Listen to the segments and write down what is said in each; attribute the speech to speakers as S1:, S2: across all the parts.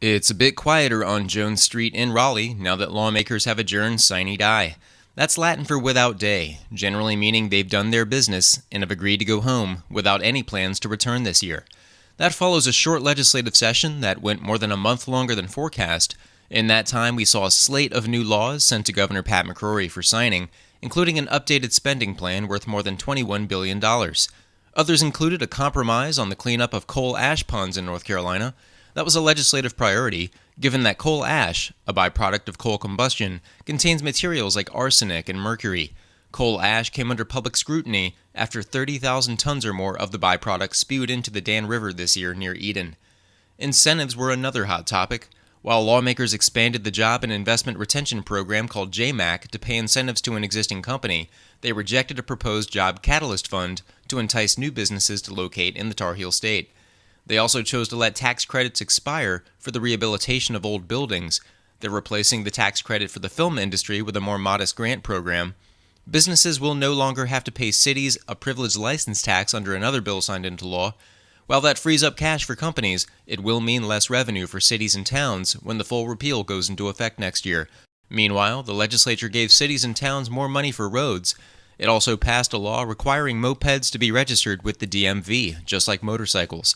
S1: It's a bit quieter on Jones Street in Raleigh now that lawmakers have adjourned sine die. That's Latin for without day, generally meaning they've done their business and have agreed to go home without any plans to return this year. That follows a short legislative session that went more than a month longer than forecast. In that time, we saw a slate of new laws sent to Governor Pat McCrory for signing, including an updated spending plan worth more than $21 billion. Others included a compromise on the cleanup of coal ash ponds in North Carolina. That was a legislative priority, given that coal ash, a byproduct of coal combustion, contains materials like arsenic and mercury. Coal ash came under public scrutiny after 30,000 tons or more of the byproduct spewed into the Dan River this year near Eden. Incentives were another hot topic. While lawmakers expanded the job and investment retention program called JMAC to pay incentives to an existing company, they rejected a proposed job catalyst fund to entice new businesses to locate in the Tar Heel state. They also chose to let tax credits expire for the rehabilitation of old buildings. They're replacing the tax credit for the film industry with a more modest grant program. Businesses will no longer have to pay cities a privileged license tax under another bill signed into law. While that frees up cash for companies, it will mean less revenue for cities and towns when the full repeal goes into effect next year. Meanwhile, the legislature gave cities and towns more money for roads. It also passed a law requiring mopeds to be registered with the DMV, just like motorcycles.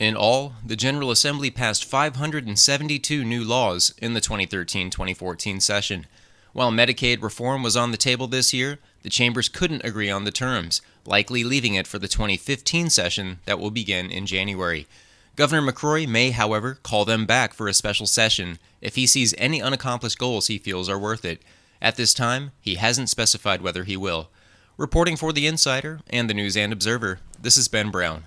S1: In all, the General Assembly passed 572 new laws in the 2013-2014 session. While Medicaid reform was on the table this year, the chambers couldn't agree on the terms, likely leaving it for the 2015 session that will begin in January. Governor McCrory may, however, call them back for a special session if he sees any unaccomplished goals he feels are worth it. At this time, he hasn't specified whether he will. Reporting for The Insider and the News and Observer, this is Ben Brown.